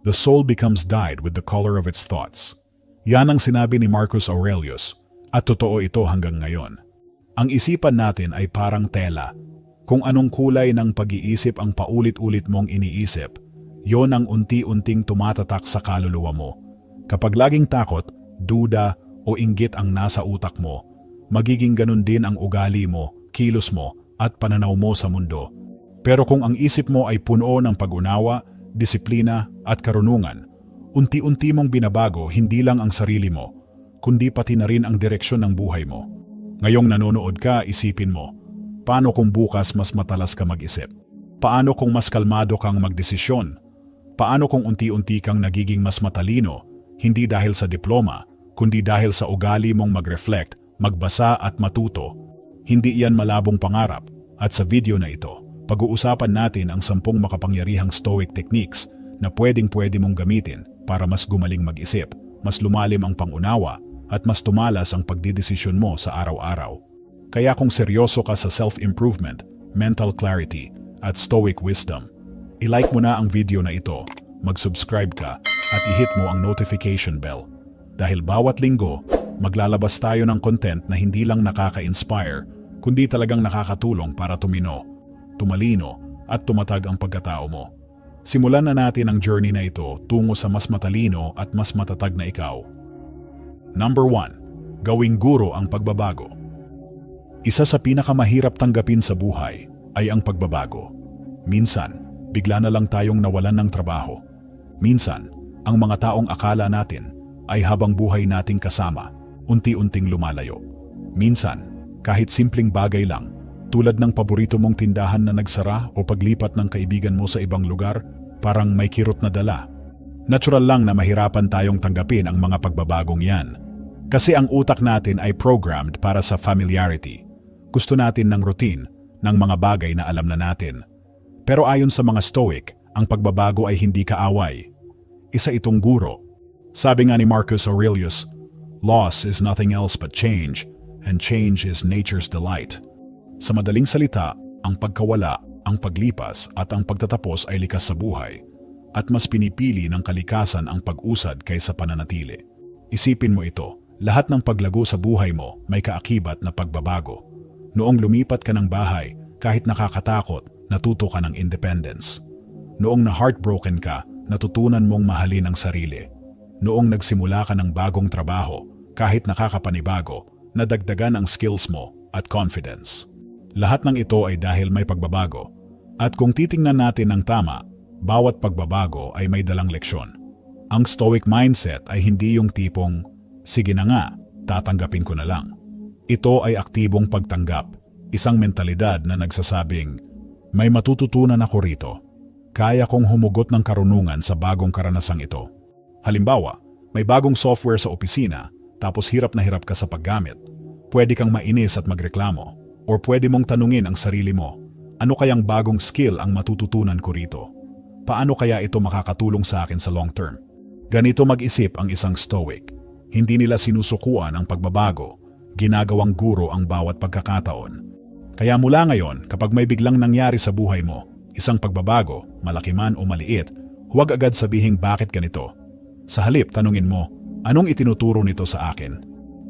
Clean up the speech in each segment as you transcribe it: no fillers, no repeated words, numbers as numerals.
The soul becomes dyed with the color of its thoughts. Yan ang sinabi ni Marcus Aurelius, at totoo ito hanggang ngayon. Ang isipan natin ay parang tela. Kung anong kulay ng pag-iisip ang paulit-ulit mong iniisip, yon ang unti-unting tumatatak sa kaluluwa mo. Kapag laging takot, duda o inggit ang nasa utak mo, magiging ganun din ang ugali mo, kilos mo, at pananaw mo sa mundo. Pero kung ang isip mo ay puno ng pag-unawa, disiplina, at karunungan, unti-unti mong binabago hindi lang ang sarili mo, kundi pati na rin ang direksyon ng buhay mo. Ngayong nanonood ka, isipin mo, paano kung bukas mas matalas ka mag-isip? Paano kung mas kalmado kang magdesisyon? Paano kung unti-unti kang nagiging mas matalino, hindi dahil sa diploma, kundi dahil sa ugali mong mag-reflect, magbasa at matuto? Hindi iyan malabong pangarap, at sa video na ito, pag-uusapan natin ang 10 makapangyarihang Stoic techniques na pwedeng-pwede mong gamitin para mas gumaling mag-isip, mas lumalim ang pangunawa, at mas tumalas ang pagdidesisyon mo sa araw-araw. Kaya kung seryoso ka sa self-improvement, mental clarity, at Stoic wisdom, i-like mo na ang video na ito, mag-subscribe ka, at i-hit mo ang notification bell. Dahil bawat linggo, maglalabas tayo ng content na hindi lang nakaka-inspire, kundi talagang nakakatulong para tumalino, at tumatag ang pagkatao mo. Simulan na natin ang journey na ito tungo sa mas matalino at mas matatag na ikaw. Number 1. Gawing guro ang pagbabago. Isa sa pinakamahirap tanggapin sa buhay ay ang pagbabago. Minsan, bigla na lang tayong nawalan ng trabaho. Minsan, ang mga taong akala natin ay habang buhay nating kasama, unti-unting lumalayo. Minsan, kahit simpleng bagay lang, tulad ng paborito mong tindahan na nagsara o paglipat ng kaibigan mo sa ibang lugar, parang may kirot na dala. Natural lang na mahirapan tayong tanggapin ang mga pagbabagong yan. Kasi ang utak natin ay programmed para sa familiarity. Gusto natin ng routine, ng mga bagay na alam na natin. Pero ayon sa mga Stoic, ang pagbabago ay hindi kaaway. Isa itong guro. Sabi nga ni Marcus Aurelius, "Loss is nothing else but change, and change is nature's delight." Sa madaling salita, ang pagkawala, ang paglipas at ang pagtatapos ay likas sa buhay, at mas pinipili ng kalikasan ang pag-usad kaysa pananatili. Isipin mo ito, lahat ng paglago sa buhay mo may kaakibat na pagbabago. Noong lumipat ka ng bahay, kahit nakakatakot, natuto ka ng independence. Noong na-heartbroken ka, natutunan mong mahalin ang sarili. Noong nagsimula ka ng bagong trabaho, kahit nakakapanibago, nadagdagan ang skills mo at confidence. Lahat ng ito ay dahil may pagbabago. At kung titingnan natin ng tama, bawat pagbabago ay may dalang leksyon. Ang Stoic mindset ay hindi yung tipong, "Sige na nga, tatanggapin ko na lang." Ito ay aktibong pagtanggap, isang mentalidad na nagsasabing, "May matututunan ako rito. Kaya kong humugot ng karunungan sa bagong karanasang ito." Halimbawa, may bagong software sa opisina, tapos hirap na hirap ka sa paggamit. Pwede kang mainis at magreklamo, o pwede mong tanungin ang sarili mo, ano kayang bagong skill ang matututunan ko rito? Paano kaya ito makakatulong sa akin sa long term? Ganito mag-isip ang isang Stoic. Hindi nila sinusukuan ang pagbabago, ginagawang guro ang bawat pagkakataon. Kaya mula ngayon, kapag may biglang nangyari sa buhay mo, isang pagbabago, malaki man o maliit, huwag agad sabihing bakit ganito. Sa halip, tanungin mo, anong itinuturo nito sa akin?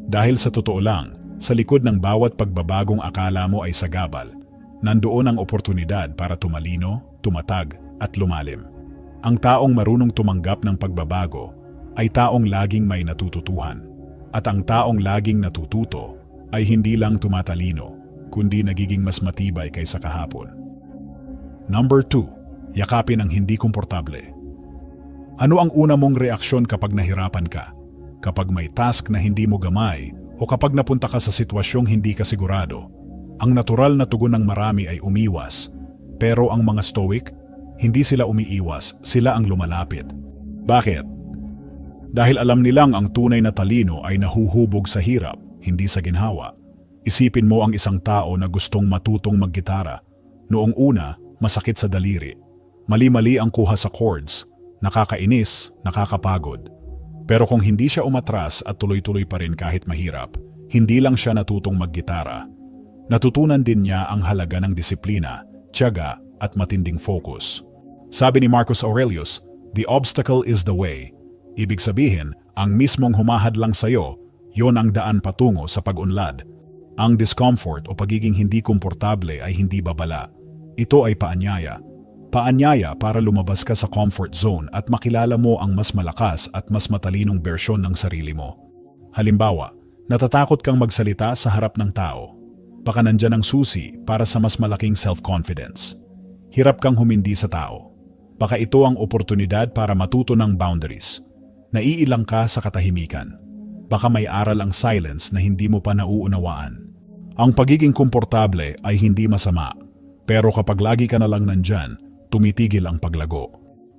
Dahil sa totoo lang, sa likod ng bawat pagbabagong akala mo ay sagabal, nandoon ang oportunidad para tumalino, tumatag, at lumalim. Ang taong marunong tumanggap ng pagbabago ay taong laging may natututuhan. At ang taong laging natututo ay hindi lang tumatalino, kundi nagiging mas matibay kaysa kahapon. Number 2. Yakapin ang hindi komportable. Ano ang una mong reaksyon kapag nahirapan ka? Kapag may task na hindi mo gamay o kapag napunta ka sa sitwasyong hindi ka sigurado? Ang natural na tugon ng marami ay umiwas. Pero ang mga Stoic, hindi sila umiiwas, sila ang lumalapit. Bakit? Dahil alam nilang ang tunay na talino ay nahuhubog sa hirap, hindi sa ginhawa. Isipin mo ang isang tao na gustong matutong maggitara. Noong una, masakit sa daliri. Mali-mali ang kuha sa chords. Nakakainis, nakakapagod. Pero kung hindi siya umatras at tuloy-tuloy pa rin kahit mahirap, hindi lang siya natutong maggitara. Natutunan din niya ang halaga ng disiplina, tiyaga at matinding focus. Sabi ni Marcus Aurelius, The obstacle is the way. Ibig sabihin, ang mismong humahadlang sa'yo, yon ang daan patungo sa pag-unlad. Ang discomfort o pagiging hindi komportable ay hindi babala. Ito ay paanyaya. Paanyaya para lumabas ka sa comfort zone at makilala mo ang mas malakas at mas matalinong bersyon ng sarili mo. Halimbawa, natatakot kang magsalita sa harap ng tao. Baka nandyan ang susi para sa mas malaking self-confidence. Hirap kang humindi sa tao. Baka ito ang oportunidad para matuto ng boundaries. Naiilang ka sa katahimikan. Baka may aral ang silence na hindi mo pa nauunawaan. Ang pagiging komportable ay hindi masama, pero kapag lagi ka na lang nandyan, tumitigil ang paglago.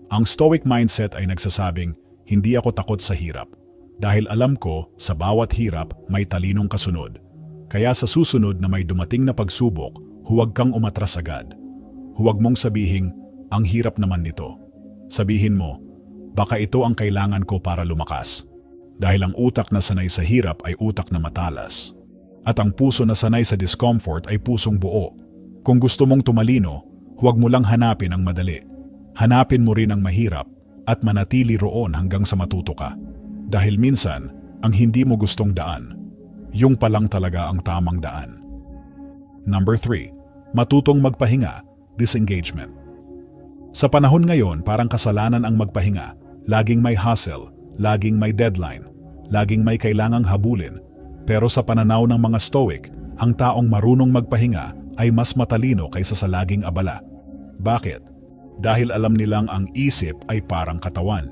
Ang Stoic mindset ay nagsasabing, hindi ako takot sa hirap. Dahil alam ko, sa bawat hirap may talinong kasunod. Kaya sa susunod na may dumating na pagsubok, huwag kang umatras agad. Huwag mong sabihin, ang hirap naman nito. Sabihin mo, baka ito ang kailangan ko para lumakas. Dahil ang utak na sanay sa hirap ay utak na matalas. At ang puso na sanay sa discomfort ay pusong buo. Kung gusto mong tumalino, huwag mo lang hanapin ang madali. Hanapin mo rin ang mahirap at manatili roon hanggang sa matuto ka. Dahil minsan, ang hindi mo gustong daan, yung palang talaga ang tamang daan. Number 3. Matutong magpahinga, disengagement. Sa panahon ngayon, parang kasalanan ang magpahinga. Laging may hustle, laging may deadline, laging may kailangang habulin. Pero sa pananaw ng mga Stoic, ang taong marunong magpahinga ay mas matalino kaysa sa laging abala. Bakit? Dahil alam nilang ang isip ay parang katawan.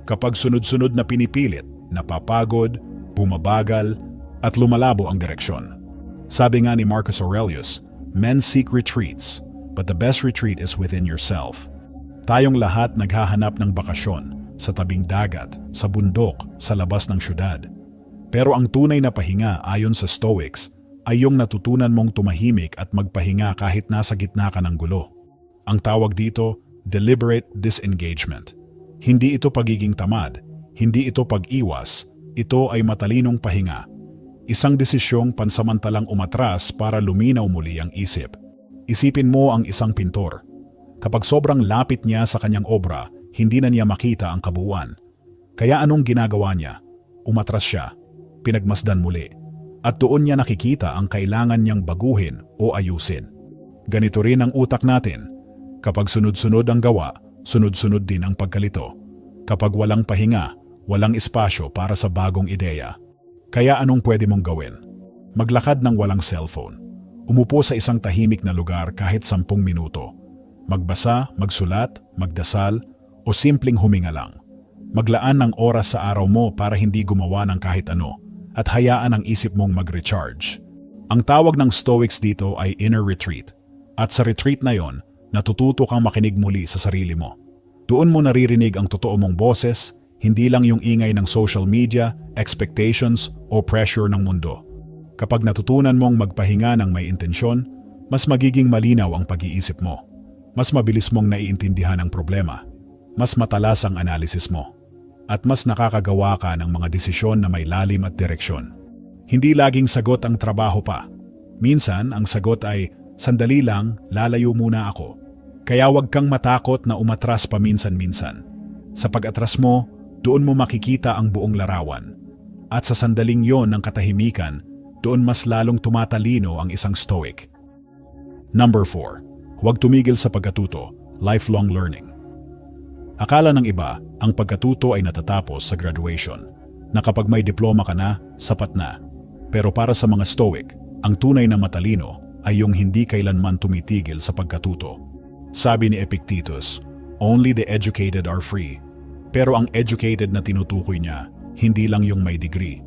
Kapag sunod-sunod na pinipilit, napapagod, bumabagal, at lumalabo ang direksyon. Sabi nga ni Marcus Aurelius, men seek retreats, but the best retreat is within yourself. Tayong lahat naghahanap ng bakasyon, sa tabing dagat, sa bundok, sa labas ng syudad. Pero ang tunay na pahinga ayon sa Stoics ay yung natutunan mong tumahimik at magpahinga kahit nasa gitna ka ng gulo. Ang tawag dito, deliberate disengagement. Hindi ito pagiging tamad, hindi ito pag-iwas, ito ay matalinong pahinga. Isang desisyong pansamantalang umatras para luminaw muli ang isip. Isipin mo ang isang pintor. Kapag sobrang lapit niya sa kanyang obra, hindi na niya makita ang kabuuan. Kaya anong ginagawa niya? Umatras siya. Pinagmasdan muli, at doon niya nakikita ang kailangan niyang baguhin o ayusin. Ganito rin ang utak natin. Kapag sunod-sunod ang gawa, sunod-sunod din ang pagkalito. Kapag walang pahinga, walang espasyo para sa bagong ideya. Kaya anong pwede mong gawin? Maglakad ng walang cellphone. Umupo sa isang tahimik na lugar kahit 10 minuto. Magbasa, magsulat, magdasal, o simpleng huminga lang. Maglaan ng oras sa araw mo para hindi gumawa ng kahit ano. At hayaan ang isip mong mag-recharge. Ang tawag ng Stoics dito ay inner retreat. At sa retreat na yon, natututo kang makinig muli sa sarili mo. Doon mo naririnig ang totoo mong boses, hindi lang yung ingay ng social media, expectations o pressure ng mundo. Kapag natutunan mong magpahinga ng may intensyon, mas magiging malinaw ang pag-iisip mo. Mas mabilis mong naiintindihan ang problema. Mas matalas ang analysis mo. At mas nakakagawa ka ng mga desisyon na may lalim at direksyon. Hindi laging sagot ang trabaho pa. Minsan, ang sagot ay, sandali lang, lalayo muna ako. Kaya huwag kang matakot na umatras paminsan-minsan. Sa pag-atras mo, doon mo makikita ang buong larawan. At sa sandaling yon ng katahimikan, doon mas lalong tumatalino ang isang Stoic. Number 4. Huwag tumigil sa pagkatuto, lifelong learning. Akala ng iba, ang pagkatuto ay natatapos sa graduation, na kapag may diploma ka na, sapat na. Pero para sa mga Stoic, ang tunay na matalino ay yung hindi kailanman tumitigil sa pagkatuto. Sabi ni Epictetus, only the educated are free. Pero ang educated na tinutukoy niya, hindi lang yung may degree.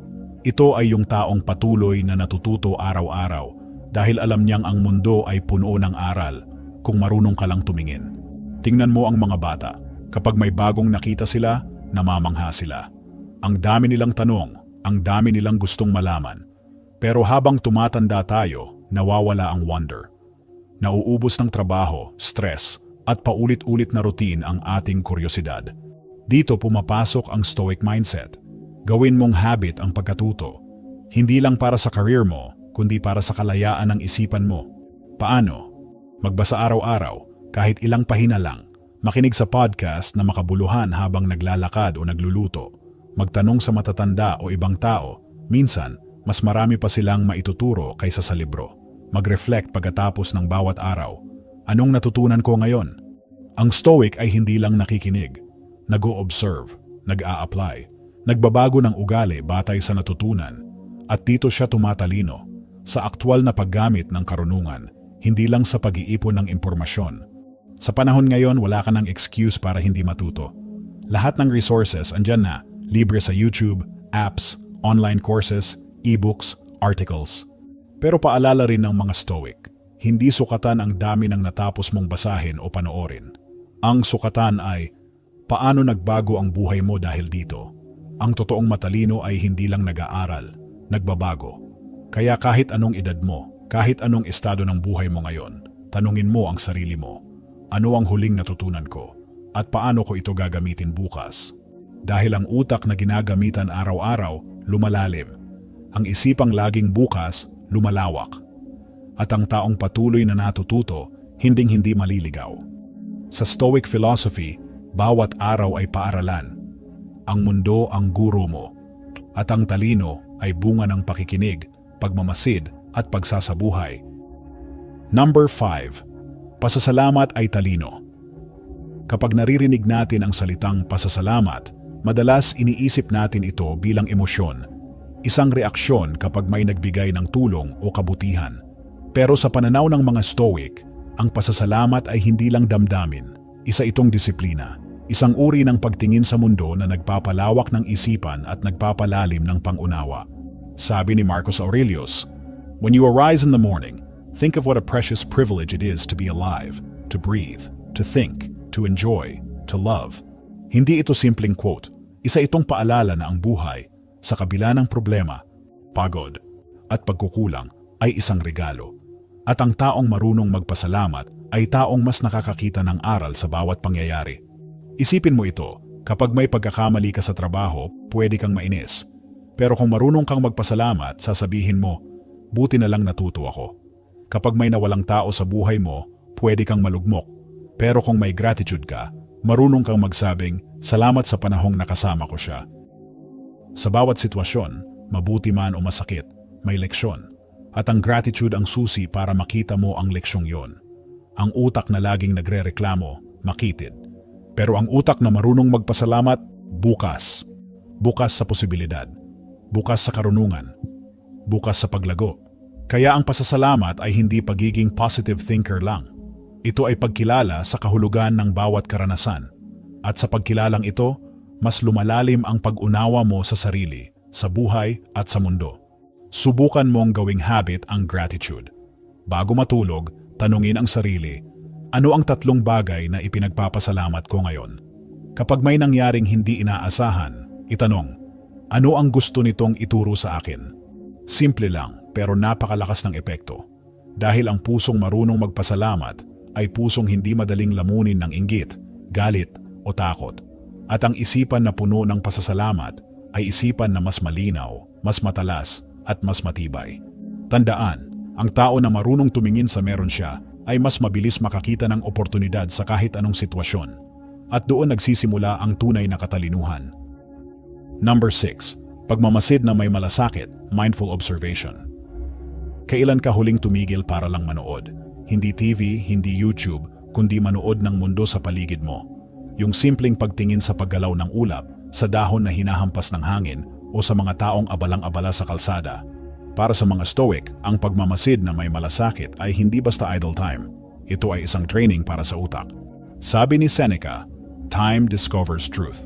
Ito ay yung taong patuloy na natututo araw-araw dahil alam niyang ang mundo ay puno ng aral kung marunong ka lang tumingin. Tingnan mo ang mga bata. Kapag may bagong nakita sila, namamangha sila. Ang dami nilang tanong, ang dami nilang gustong malaman. Pero habang tumatanda tayo, nawawala ang wonder. Nauubos ng trabaho, stress, at paulit-ulit na routine ang ating kuryosidad. Dito pumapasok ang Stoic mindset. Gawin mong habit ang pagkatuto. Hindi lang para sa career mo, kundi para sa kalayaan ng isipan mo. Paano? Magbasa araw-araw, kahit ilang pahina lang. Makinig sa podcast na makabuluhan habang naglalakad o nagluluto. Magtanong sa matatanda o ibang tao. Minsan, mas marami pa silang maituturo kaysa sa libro. Mag-reflect pagkatapos ng bawat araw. Anong natutunan ko ngayon? Ang Stoic ay hindi lang nakikinig. Nag-o-observe, nag-a-apply, nagbabago ng ugali batay sa natutunan. At dito siya tumatalino, sa aktwal na paggamit ng karunungan, hindi lang sa pag-iipon ng impormasyon. Sa panahon ngayon, wala ka ng excuse para hindi matuto. Lahat ng resources andyan na, libre sa YouTube, apps, online courses, ebooks, articles. Pero paalala rin ng mga Stoic, hindi sukatan ang dami ng natapos mong basahin o panoorin. Ang sukatan ay, paano nagbago ang buhay mo dahil dito? Ang totoong matalino ay hindi lang nag-aaral, nagbabago. Kaya kahit anong edad mo, kahit anong estado ng buhay mo ngayon, tanungin mo ang sarili mo, ano ang huling natutunan ko at paano ko ito gagamitin bukas? Dahil ang utak na ginagamitan araw-araw, lumalalim. Ang isipang laging bukas, lumalawak. At ang taong patuloy na natututo, hinding-hindi maliligaw. Sa Stoic philosophy, bawat araw ay paaralan. Ang mundo ang guro mo. At ang talino ay bunga ng pakikinig, pagmamasid at pagsasabuhay. Number 5. Pasasalamat ay talino. Kapag naririnig natin ang salitang pasasalamat, madalas iniisip natin ito bilang emosyon, isang reaksyon kapag may nagbigay ng tulong o kabutihan. Pero sa pananaw ng mga Stoic, ang pasasalamat ay hindi lang damdamin, isa itong disiplina, isang uri ng pagtingin sa mundo na nagpapalawak ng isipan at nagpapalalim ng pangunawa. Sabi ni Marcus Aurelius, "When you arise in the morning, think of what a precious privilege it is to be alive, to breathe, to think, to enjoy, to love." Hindi ito simpleng quote, isa itong paalala na ang buhay, sa kabila ng problema, pagod, at pagkukulang, ay isang regalo. At ang taong marunong magpasalamat ay taong mas nakakakita ng aral sa bawat pangyayari. Isipin mo ito, kapag may pagkakamali ka sa trabaho, pwede kang mainis. Pero kung marunong kang magpasalamat, sasabihin mo, buti na lang natuto ako. Kapag may nawalang tao sa buhay mo, pwede kang malugmok. Pero kung may gratitude ka, marunong kang magsabing, salamat sa panahong nakasama ko siya. Sa bawat sitwasyon, mabuti man o masakit, may leksyon. At ang gratitude ang susi para makita mo ang leksyong yon. Ang utak na laging nagre-reklamo, makitid. Pero ang utak na marunong magpasalamat, bukas. Bukas sa posibilidad. Bukas sa karunungan, bukas sa paglago. Kaya ang pasasalamat ay hindi pagiging positive thinker lang. Ito ay pagkilala sa kahulugan ng bawat karanasan. At sa pagkilalang ito, mas lumalalim ang pag-unawa mo sa sarili, sa buhay at sa mundo. Subukan mong gawing habit ang gratitude. Bago matulog, tanungin ang sarili, ano ang 3 bagay na ipinagpapasalamat ko ngayon? Kapag may nangyaring hindi inaasahan, itanong, ano ang gusto nitong ituro sa akin? Simple lang, pero napakalakas ng epekto. Dahil ang pusong marunong magpasalamat ay pusong hindi madaling lamunin ng inggit, galit o takot. At ang isipan na puno ng pasasalamat ay isipan na mas malinaw, mas matalas at mas matibay. Tandaan, ang tao na marunong tumingin sa meron siya ay mas mabilis makakita ng oportunidad sa kahit anong sitwasyon. At doon nagsisimula ang tunay na katalinuhan. Number 6. Pagmamasid na may malasakit, mindful observation. Kailan ka huling tumigil para lang manood? Hindi TV, hindi YouTube, kundi manood ng mundo sa paligid mo. Yung simpleng pagtingin sa paggalaw ng ulap, sa dahon na hinahampas ng hangin, o sa mga taong abalang-abala sa kalsada. Para sa mga Stoic, ang pagmamasid na may malasakit ay hindi basta idle time. Ito ay isang training para sa utak. Sabi ni Seneca, "Time discovers truth."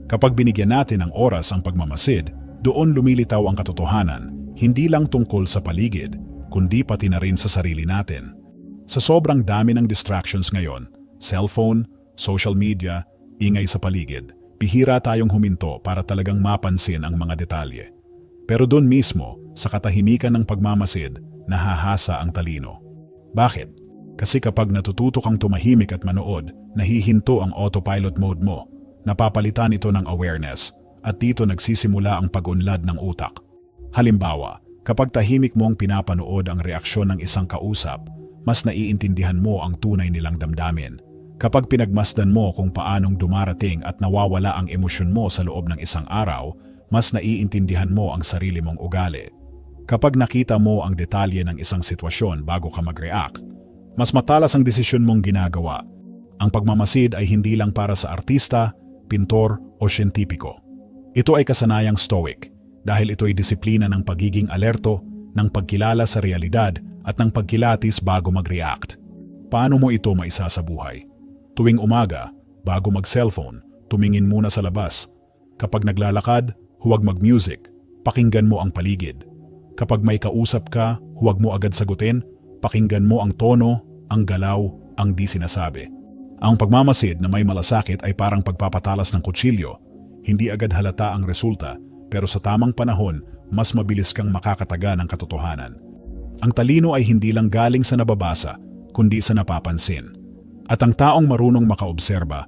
Kapag binigyan natin ng oras ang pagmamasid, doon lumilitaw ang katotohanan, hindi lang tungkol sa paligid, kundi pati na rin sa sarili natin. Sa sobrang dami ng distractions ngayon, cellphone, social media, ingay sa paligid, bihira tayong huminto para talagang mapansin ang mga detalye. Pero doon mismo, sa katahimikan ng pagmamasid, nahahasa ang talino. Bakit? Kasi kapag natututo kang tumahimik at manood, nahihinto ang autopilot mode mo. Napapalitan ito ng awareness at dito nagsisimula ang pag-unlad ng utak. Halimbawa, kapag tahimik mong pinapanood ang reaksyon ng isang kausap, mas naiintindihan mo ang tunay nilang damdamin. Kapag pinagmasdan mo kung paanong dumarating at nawawala ang emosyon mo sa loob ng isang araw, mas naiintindihan mo ang sarili mong ugali. Kapag nakita mo ang detalye ng isang sitwasyon bago ka mag-react, mas matalas ang desisyon mong ginagawa. Ang pagmamasid ay hindi lang para sa artista, pintor o siyentipiko. Ito ay kasanayang stoic dahil ito ay disiplina ng pagiging alerto, ng pagkilala sa realidad at ng pagkilatis bago mag-react. Paano mo ito maisa sa buhay? Tuwing umaga, bago mag-cellphone, tumingin muna sa labas. Kapag naglalakad, huwag mag-music, pakinggan mo ang paligid. Kapag may kausap ka, huwag mo agad sagutin, pakinggan mo ang tono, ang galaw, ang di sinasabi. Ang pagmamasid na may malasakit ay parang pagpapatalas ng kutsilyo. Hindi agad halata ang resulta, pero sa tamang panahon, mas mabilis kang makakataga ng katotohanan. Ang talino ay hindi lang galing sa nababasa, kundi sa napapansin. At ang taong marunong makaobserba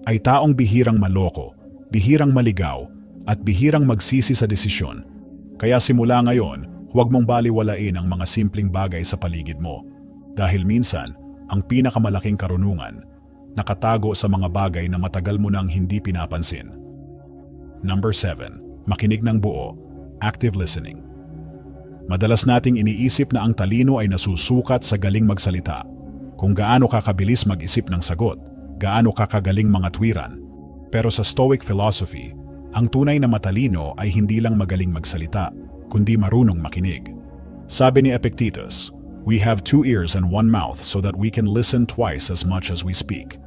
ay taong bihirang maloko, bihirang maligaw, at bihirang magsisi sa desisyon. Kaya simula ngayon, huwag mong baliwalain ang mga simpleng bagay sa paligid mo. Dahil minsan, ang pinakamalaking karunungan, nakatago sa mga bagay na matagal mo nang hindi pinapansin. Number 7. Makinig ng buo. Active listening. Madalas nating iniisip na ang talino ay nasusukat sa galing magsalita. Kung gaano ka kabilis mag-isip ng sagot, gaano ka kagaling mga tuwiran. Pero sa Stoic philosophy, ang tunay na matalino ay hindi lang magaling magsalita, kundi marunong makinig. Sabi ni Epictetus, "We have 2 ears and 1 mouth so that we can listen twice as much as we speak."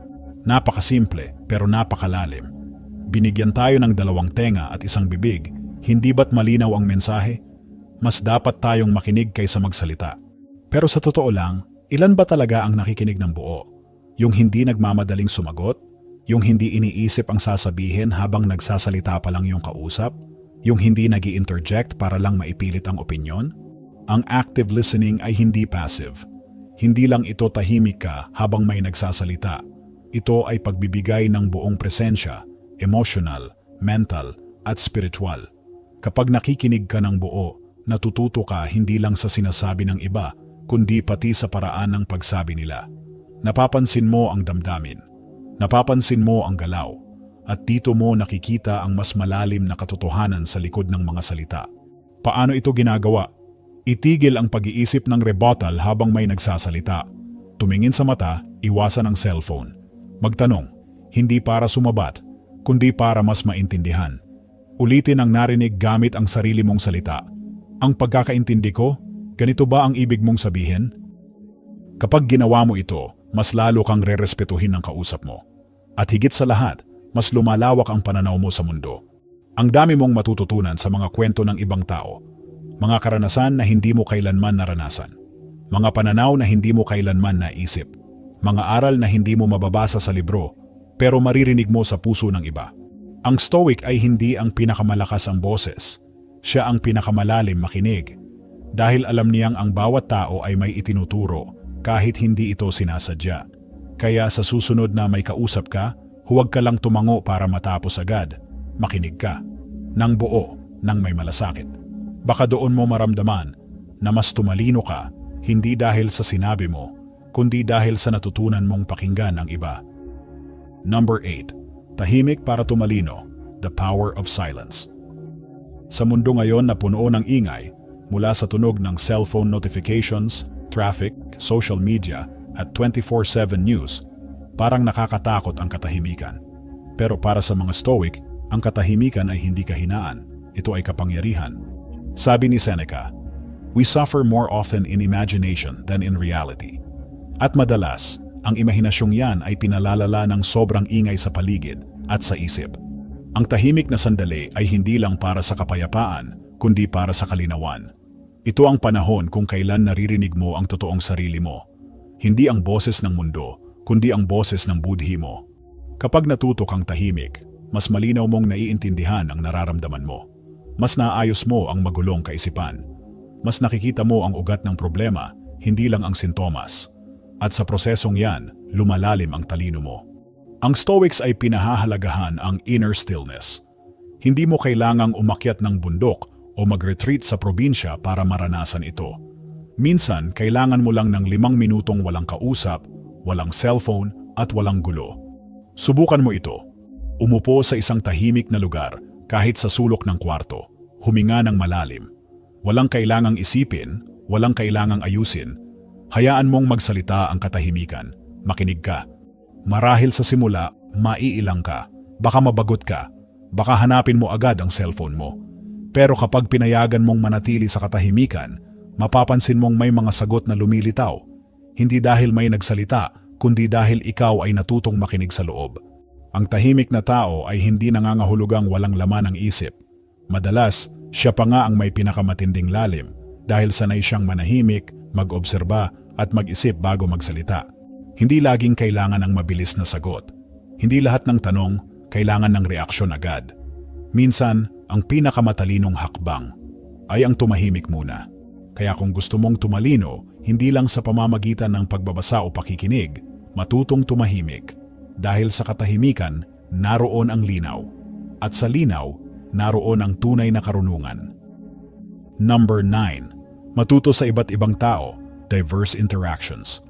Napakasimple pero napakalalim. Binigyan tayo ng 2 tenga at 1 bibig, hindi ba't malinaw ang mensahe? Mas dapat tayong makinig kaysa magsalita. Pero sa totoo lang, ilan ba talaga ang nakikinig ng buo? Yung hindi nagmamadaling sumagot? Yung hindi iniisip ang sasabihin habang nagsasalita pa lang yung kausap? Yung hindi nag-i-interject para lang maipilit ang opinyon? Ang active listening ay hindi passive. Hindi lang ito tahimik ka habang may nagsasalita. Ito ay pagbibigay ng buong presensya, emotional, mental, at spiritual. Kapag nakikinig ka ng buo, natututo ka hindi lang sa sinasabi ng iba, kundi pati sa paraan ng pagsabi nila. Napapansin mo ang damdamin. Napapansin mo ang galaw. At dito mo nakikita ang mas malalim na katotohanan sa likod ng mga salita. Paano ito ginagawa? Itigil ang pag-iisip ng rebuttal habang may nagsasalita. Tumingin sa mata, iwasan ang cellphone. Magtanong, hindi para sumabat, kundi para mas maintindihan. Ulitin ang narinig gamit ang sarili mong salita. Ang pagkakaintindi ko, ganito ba ang ibig mong sabihin? Kapag ginawa mo ito, mas lalo kang rerespetuhin ng kausap mo. At higit sa lahat, mas lumalawak ang pananaw mo sa mundo. Ang dami mong matututunan sa mga kwento ng ibang tao. Mga karanasan na hindi mo kailanman naranasan. Mga pananaw na hindi mo kailanman naisip. Mga aral na hindi mo mababasa sa libro, pero maririnig mo sa puso ng iba. Ang Stoic ay hindi ang pinakamalakas ang boses. Siya ang pinakamalalim makinig. Dahil alam niyang ang bawat tao ay may itinuturo kahit hindi ito sinasadya. Kaya sa susunod na may kausap ka, huwag ka lang tumango para matapos agad. Makinig ka. Nang buo, nang may malasakit. Baka doon mo maramdaman na mas tumalino ka, hindi dahil sa sinabi mo, kundi dahil sa natutunan mong pakinggan ang iba. Number 8. Tahimik para tumalino. The power of silence. Sa mundo ngayon na puno ng ingay, mula sa tunog ng cellphone notifications, traffic, social media, at 24/7 news, parang nakakatakot ang katahimikan. Pero para sa mga Stoic, ang katahimikan ay hindi kahinaan, ito ay kapangyarihan. Sabi ni Seneca, "We suffer more often in imagination than in reality." At madalas, ang imahinasyong yan ay pinalalala ng sobrang ingay sa paligid at sa isip. Ang tahimik na sandali ay hindi lang para sa kapayapaan, kundi para sa kalinawan. Ito ang panahon kung kailan naririnig mo ang totoong sarili mo. Hindi ang boses ng mundo, kundi ang boses ng budhi mo. Kapag natuto kang tahimik, mas malinaw mong naiintindihan ang nararamdaman mo. Mas naayos mo ang magulong kaisipan. Mas nakikita mo ang ugat ng problema, hindi lang ang sintomas. At sa prosesong yan, lumalalim ang talino mo. Ang Stoics ay pinahahalagahan ang inner stillness. Hindi mo kailangang umakyat ng bundok o mag-retreat sa probinsya para maranasan ito. Minsan, kailangan mo lang ng 5 minutong walang kausap, walang cellphone, at walang gulo. Subukan mo ito. Umupo sa isang tahimik na lugar kahit sa sulok ng kwarto. Huminga ng malalim. Walang kailangang isipin, walang kailangang ayusin. Hayaan mong magsalita ang katahimikan. Makinig ka. Marahil sa simula, maiilang ka. Baka mabagot ka. Baka hanapin mo agad ang cellphone mo. Pero kapag pinayagan mong manatili sa katahimikan, mapapansin mong may mga sagot na lumilitaw. Hindi dahil may nagsalita, kundi dahil ikaw ay natutong makinig sa loob. Ang tahimik na tao ay hindi nangangahulugang walang laman ang isip. Madalas, siya pa nga ang may pinakamatinding lalim dahil sanay siyang manahimik, mag-obserba at mag-isip bago magsalita. Hindi laging kailangan ng mabilis na sagot. Hindi lahat ng tanong kailangan ng reaksyon agad. Minsan, ang pinakamatalinong hakbang ay ang tumahimik muna. Kaya kung gusto mong tumalino, hindi lang sa pamamagitan ng pagbabasa o pakikinig, matutong tumahimik. Dahil sa katahimikan, naroon ang linaw. At sa linaw, naroon ang tunay na karunungan. Number 9. Matuto sa iba't ibang tao, diverse interactions.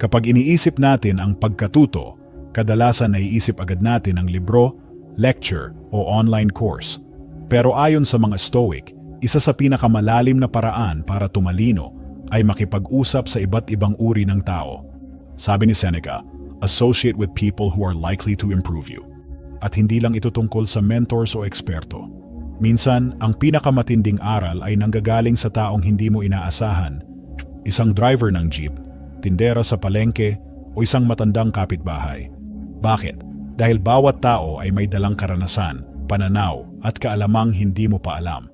Kapag iniisip natin ang pagkatuto, kadalasan naiisip agad natin ang libro, lecture o online course. Pero ayon sa mga Stoic, isa sa pinakamalalim na paraan para tumalino ay makipag-usap sa iba't ibang uri ng tao. Sabi ni Seneca, associate with people who are likely to improve you. At hindi lang ito tungkol sa mentors o eksperto. Minsan, ang pinakamatinding aral ay nanggagaling sa taong hindi mo inaasahan. Isang driver ng jeep, tindera sa palengke, o isang matandang kapitbahay. Bakit? Dahil bawat tao ay may dalang karanasan, pananaw, at kaalamang hindi mo pa alam.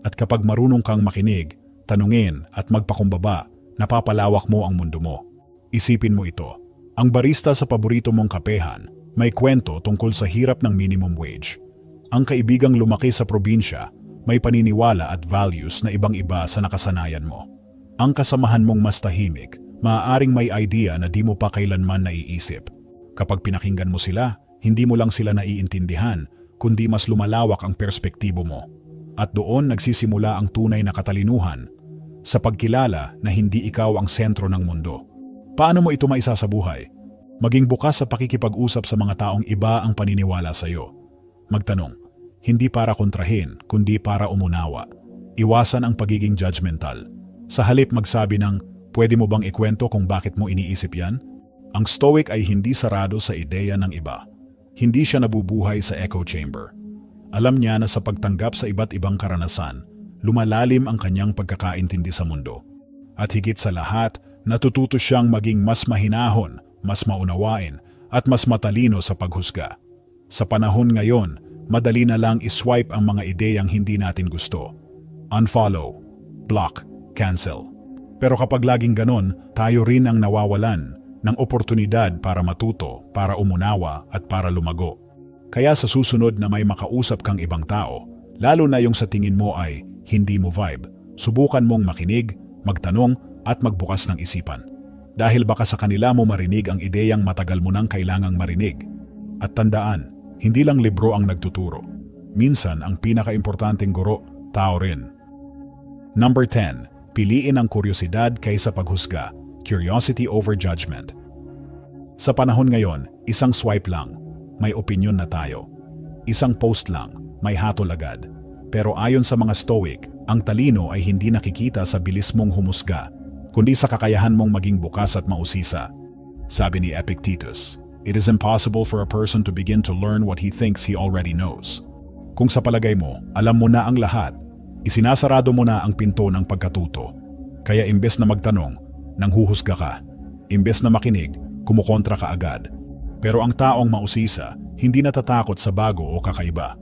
At kapag marunong kang makinig, tanungin at magpakumbaba, napapalawak mo ang mundo mo. Isipin mo ito. Ang barista sa paborito mong kapehan, may kwento tungkol sa hirap ng minimum wage. Ang kaibigang lumaki sa probinsya, may paniniwala at values na ibang-iba sa nakasanayan mo. Ang kasamahan mong mas tahimik, maaaring may idea na di mo pa kailanman naiisip. Kapag pinakinggan mo sila, hindi mo lang sila naiintindihan, kundi mas lumalawak ang perspektibo mo. At doon nagsisimula ang tunay na katalinuhan, sa pagkilala na hindi ikaw ang sentro ng mundo. Paano mo ito maisa sa buhay? Maging bukas sa pakikipag-usap sa mga taong iba ang paniniwala sa iyo. Magtanong, hindi para kontrahin, kundi para umunawa. Iwasan ang pagiging judgmental. Sa halip magsabi ng, pwede mo bang ikwento kung bakit mo iniisip yan? Ang Stoic ay hindi sarado sa ideya ng iba. Hindi siya nabubuhay sa echo chamber. Alam niya na sa pagtanggap sa iba't ibang karanasan, lumalalim ang kanyang pagkakaintindi sa mundo. At higit sa lahat, natututo siyang maging mas mahinahon, mas maunawain, at mas matalino sa paghusga. Sa panahon ngayon, madali na lang iswipe ang mga ideyang hindi natin gusto. Unfollow, block, cancel. Pero kapag laging ganon, tayo rin ang nawawalan ng oportunidad para matuto, para umunawa at para lumago. Kaya sa susunod na may makausap kang ibang tao, lalo na yung sa tingin mo ay hindi mo vibe, subukan mong makinig, magtanong at magbukas ng isipan. Dahil baka sa kanila mo marinig ang ideyang matagal mo nang kailangang marinig. At tandaan, hindi lang libro ang nagtuturo. Minsan ang pinakaimportanteng guro, tao rin. Number 10. Piliin ang kuryosidad kaysa paghusga. Curiosity over judgment. Sa panahon ngayon, isang swipe lang, may opinyon na tayo. Isang post lang, may hatol agad. Pero ayon sa mga Stoic, ang talino ay hindi nakikita sa bilis mong humusga, kundi sa kakayahan mong maging bukas at mausisa. Sabi ni Epictetus, it is impossible for a person to begin to learn what he thinks he already knows. Kung sa palagay mo, alam mo na ang lahat, isinasarado mo na ang pinto ng pagkatuto. Kaya imbes na magtanong, nanghuhusga ka. Imbes na makinig, kumukontra ka agad. Pero ang taong mausisa, hindi natatakot sa bago o kakaiba.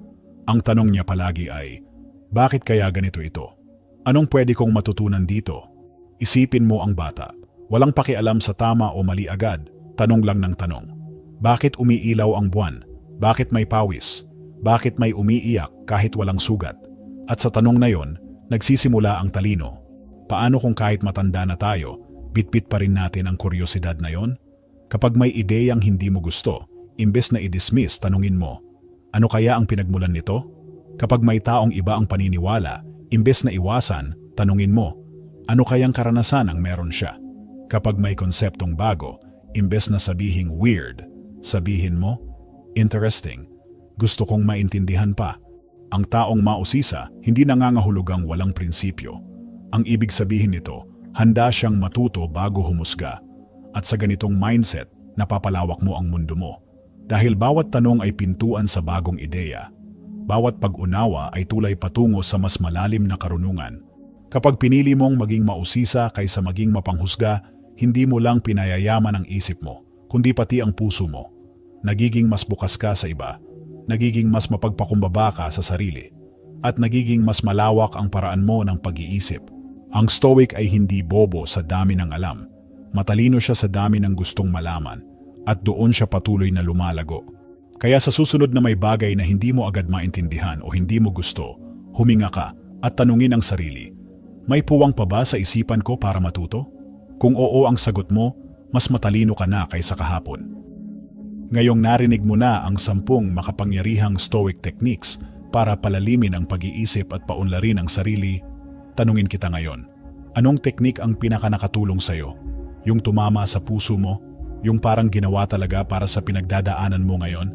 Ang tanong niya palagi ay, bakit kaya ganito ito? Anong pwede kong matutunan dito? Isipin mo ang bata. Walang pakialam sa tama o mali agad. Tanong lang ng tanong. Bakit umiilaw ang buwan? Bakit may pawis? Bakit may umiiyak kahit walang sugat? At sa tanong na yon, nagsisimula ang talino. Paano kung kahit matanda na tayo, bitbit pa rin natin ang kuryosidad na yon? Kapag may ideyang hindi mo gusto, imbes na i-dismiss, tanungin mo, ano kaya ang pinagmulan nito? Kapag may taong iba ang paniniwala, imbes na iwasan, tanungin mo, ano kayang karanasan ang meron siya? Kapag may konseptong bago, Imbes na sabihing weird, sabihin mo, interesting. Gusto kong maintindihan pa. Ang taong mausisa, hindi nangangahulugang walang prinsipyo. Ang ibig sabihin nito, handa siyang matuto bago humusga. At sa ganitong mindset, napapalawak mo ang mundo mo. Dahil bawat tanong ay pintuan sa bagong ideya. Bawat pag-unawa ay tulay patungo sa mas malalim na karunungan. Kapag pinili mong maging mausisa kaysa maging mapanghusga, hindi mo lang pinayayaman ang isip mo, kundi pati ang puso mo. Nagiging mas bukas ka sa iba, nagiging mas mapagpakumbaba ka sa sarili, at nagiging mas malawak ang paraan mo ng pag-iisip. Ang Stoic ay hindi bobo sa dami ng alam. Matalino siya sa dami ng gustong malaman, at doon siya patuloy na lumalago. Kaya sa susunod na may bagay na hindi mo agad maintindihan o hindi mo gusto, huminga ka at tanungin ang sarili, may puwang pa ba sa isipan ko para matuto? Kung oo ang sagot mo, mas matalino ka na kaysa kahapon. Ngayong narinig mo na ang 10 makapangyarihang Stoic techniques para palalimin ang pag-iisip at paunlarin ang sarili, tanungin kita ngayon, anong teknik ang pinakanakatulong sa'yo? Yung tumama sa puso mo? Yung parang ginawa talaga para sa pinagdadaanan mo ngayon?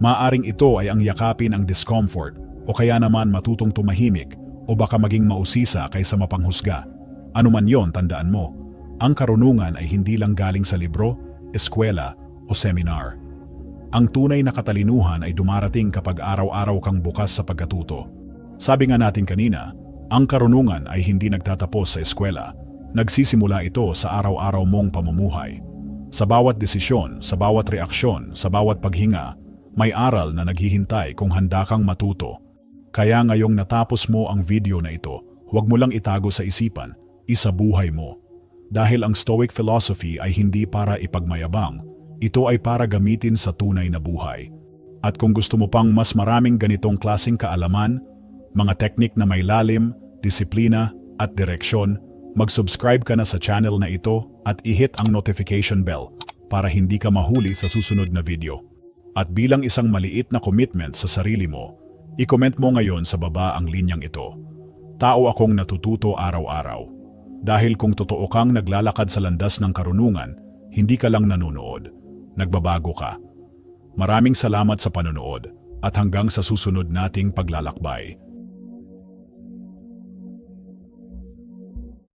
Maaring ito ay ang yakapin ang discomfort o kaya naman matutong tumahimik o baka maging mausisa kaysa mapanghusga. Ano man yon, tandaan mo, ang karunungan ay hindi lang galing sa libro, eskwela o seminar. Ang tunay na katalinuhan ay dumarating kapag araw-araw kang bukas sa pagkatuto. Sabi nga natin kanina, ang karunungan ay hindi nagtatapos sa eskwela. Nagsisimula ito sa araw-araw mong pamumuhay. Sa bawat desisyon, sa bawat reaksyon, sa bawat paghinga, may aral na naghihintay kung handa kang matuto. Kaya ngayong natapos mo ang video na ito, huwag mo lang itago sa isipan, isabuhay mo. Dahil ang Stoic philosophy ay hindi para ipagmayabang, ito ay para gamitin sa tunay na buhay. At kung gusto mo pang mas maraming ganitong klaseng kaalaman, mga teknik na may lalim, disiplina at direksyon, mag-subscribe ka na sa channel na ito at i-hit ang notification bell para hindi ka mahuli sa susunod na video. At bilang isang maliit na commitment sa sarili mo, i-comment mo ngayon sa baba ang linyang ito. Tao akong natututo araw-araw. Dahil kung totoo kang naglalakad sa landas ng karunungan, hindi ka lang nanonood. Nagbabago ka. Maraming salamat sa panonood at hanggang sa susunod nating paglalakbay.